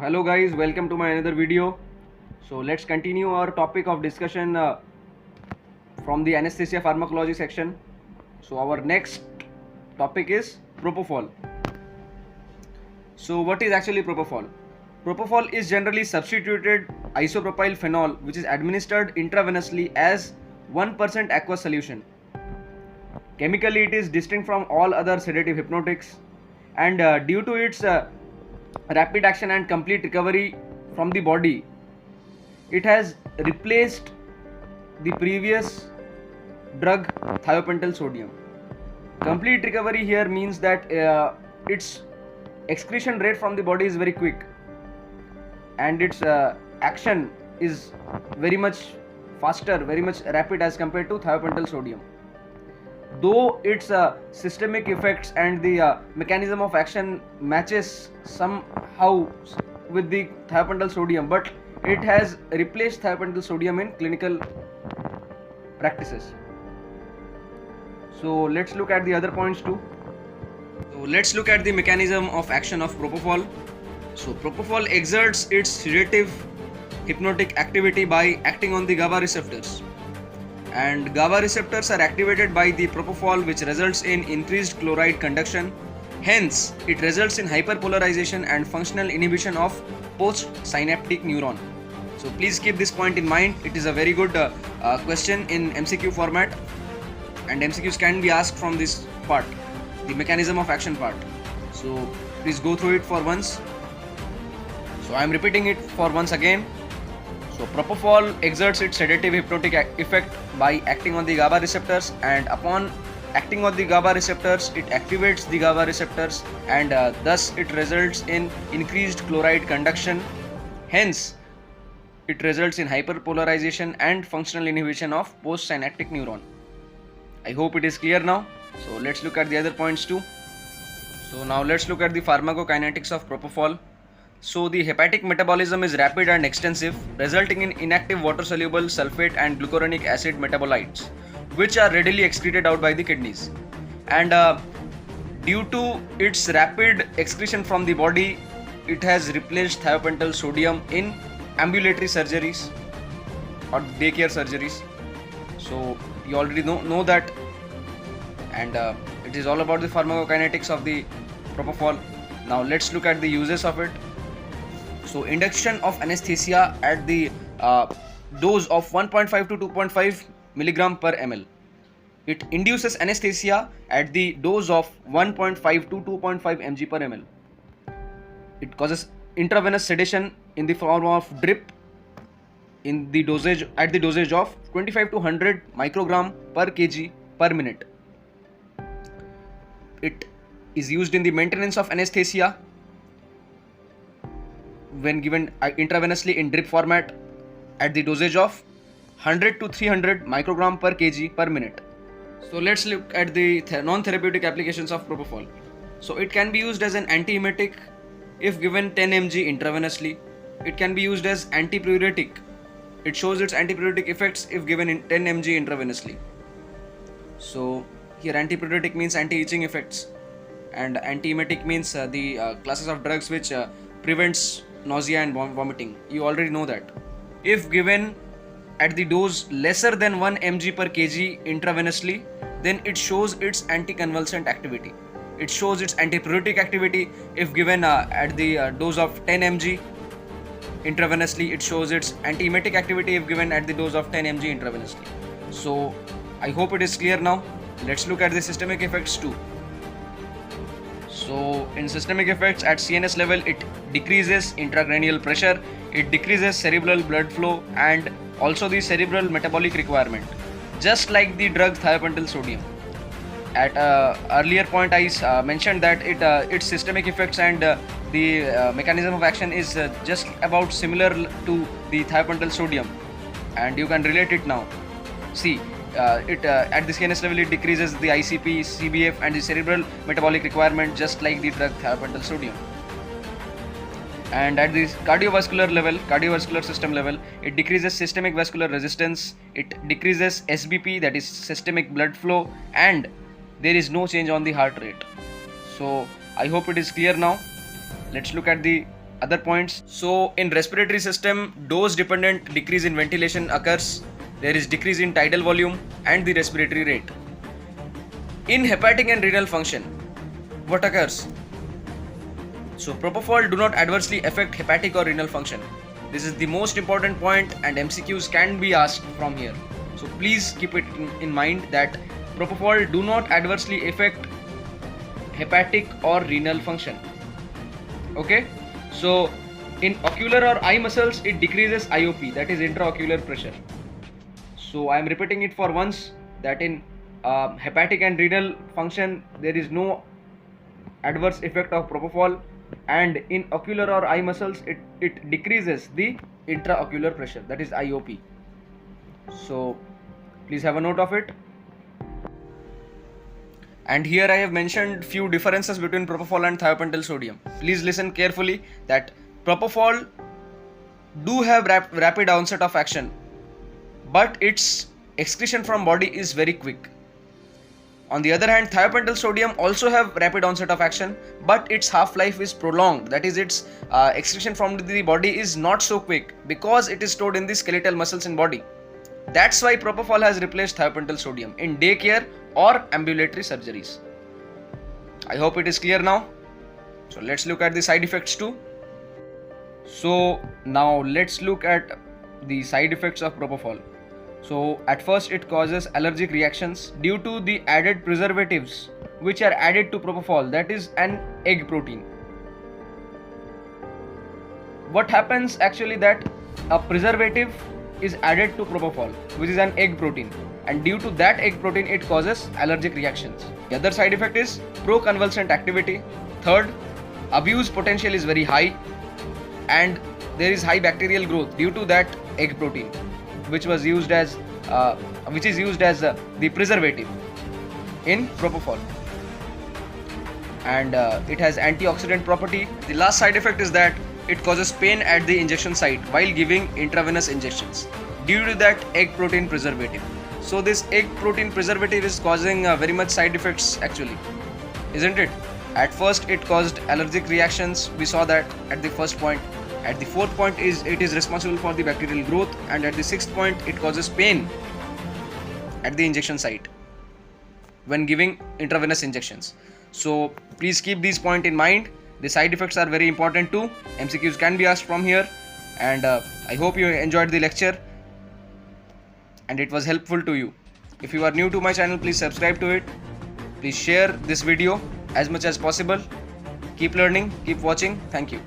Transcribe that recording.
Hello guys, welcome to my another video. So let's continue our topic of discussion from the anesthesia pharmacology section. So our next topic is propofol. So what is actually propofol? Propofol is generally substituted isopropyl phenol which is administered intravenously as 1% aqueous solution. Chemically it is distinct from all other sedative hypnotics, and due to its rapid action and complete recovery from the body, it has replaced the previous drug thiopental sodium. Complete recovery here means that its excretion rate from the body is very quick, and its action is very much faster, very much rapid as compared to thiopental sodium. Though its systemic effects and the mechanism of action matches somehow with the thiopental sodium, but it has replaced thiopental sodium in clinical practices. So let's look at the other points too. So let's look at the mechanism of action of propofol. So propofol exerts its sedative hypnotic activity by acting on the GABA receptors, and GABA receptors are activated by the propofol, which results in increased chloride conduction. Hence it results in hyperpolarization and functional inhibition of postsynaptic neuron. So please keep this point in mind. It is a very good question in MCQ format, and MCQs can be asked from this part, the mechanism of action part. So please go through it for once. So I am repeating it for once again. So propofol exerts its sedative hypnotic effect by acting on the GABA receptors, and upon acting on the GABA receptors, it activates the GABA receptors, and thus it results in increased chloride conduction. Hence it results in hyperpolarization and functional inhibition of postsynaptic neuron. I hope it is clear now. So let's look at the other points too. So now let's look at the pharmacokinetics of propofol. So the hepatic metabolism is rapid and extensive, resulting in inactive water-soluble sulfate and glucuronic acid metabolites, which are readily excreted out by the kidneys. And due to its rapid excretion from the body, it has replaced thiopental sodium in ambulatory surgeries or daycare surgeries. So you already know that, and it is all about the pharmacokinetics of the propofol. Now let's look at the uses of it. So induction of anesthesia at the dose of 1.5 to 2.5 milligram per ml. It induces anesthesia at the dose of 1.5 to 2.5 mg per ml. It causes intravenous sedation in the form of drip in the dosage at the dosage of 25 to 100 microgram per kg per minute. It is used in the maintenance of anesthesia when given intravenously in drip format at the dosage of 100 to 300 microgram per kg per minute. So let's look at the non-therapeutic applications of propofol. So it can be used as an antiemetic if given 10 mg intravenously. It can be used as antipruritic. It shows its antipruritic effects if given in 10 mg intravenously. So here antipruritic means anti-itching effects, and antiemetic means the classes of drugs which prevents nausea and vomiting. You already know that. If given at the dose lesser than 1 mg per kg intravenously, then it shows its anticonvulsant activity. It shows its antipruritic activity if given at the dose of 10 mg intravenously. It shows its antiemetic activity if given at the dose of 10 mg intravenously. So I hope it is clear now. Let's look at the systemic effects too. So in systemic effects at CNS level, it decreases intracranial pressure, it decreases cerebral blood flow, and also the cerebral metabolic requirement, just like the drug thiopental sodium. At earlier point I mentioned that its systemic effects and the mechanism of action is just about similar to the thiopental sodium, and you can relate it now. See, it at the CNS level it decreases the ICP, CBF and the cerebral metabolic requirement, just like the drug thiopental sodium. And at the cardiovascular level, cardiovascular system level, it decreases systemic vascular resistance, it decreases SBP, that is systemic blood flow, and there is no change on the heart rate. So I hope it is clear now. Let's look at the other points. So in respiratory system, dose dependent decrease in ventilation occurs. There is decrease in tidal volume and the respiratory rate. In hepatic and renal function, what occurs? So Propofol do not adversely affect hepatic or renal function. This is the most important point and MCQs can be asked from here. So please keep it in mind that Propofol do not adversely affect hepatic or renal function. Okay, so in ocular or eye muscles it decreases IOP, that is intraocular pressure. So I am repeating it for once that in hepatic and renal function there is no adverse effect of Propofol, and in ocular or eye muscles it decreases the intraocular pressure, that is IOP. So please have a note of it. And here I have mentioned few differences between Propofol and thiopentyl sodium. Please listen carefully that Propofol do have rapid onset of action, but its excretion from body is very quick. On the other hand, thiopentyl sodium also have rapid onset of action, but its half-life is prolonged. That is, its excretion from the body is not so quick because it is stored in the skeletal muscles in body. That's why Propofol has replaced thiopentyl sodium in day care or ambulatory surgeries. I hope it is clear now. So let's look at the side effects too. So now let's look at the side effects of Propofol. So at first it causes allergic reactions due to the added preservatives which are added to Propofol, that is an egg protein. What happens actually that a preservative is added to Propofol, which is an egg protein, and due to that egg protein it causes allergic reactions. The other side effect is proconvulsant activity. Third, abuse potential is very high and there is high bacterial growth due to that egg protein, which is used as the preservative in Propofol, and it has antioxidant property. The last side effect is that it causes pain at the injection site while giving intravenous injections due to that egg protein preservative. So this egg protein preservative is causing very much side effects actually, isn't it? At first it caused allergic reactions, we saw that at the first point. At the fourth point it is responsible for the bacterial growth, and at the sixth point it causes pain at the injection site when giving intravenous injections. So please keep these points in mind. The side effects are very important too. MCQs can be asked from here, and I hope you enjoyed the lecture and it was helpful to you. If you are new to my channel, please subscribe to it. Please share this video as much as possible. Keep learning, keep watching. Thank you.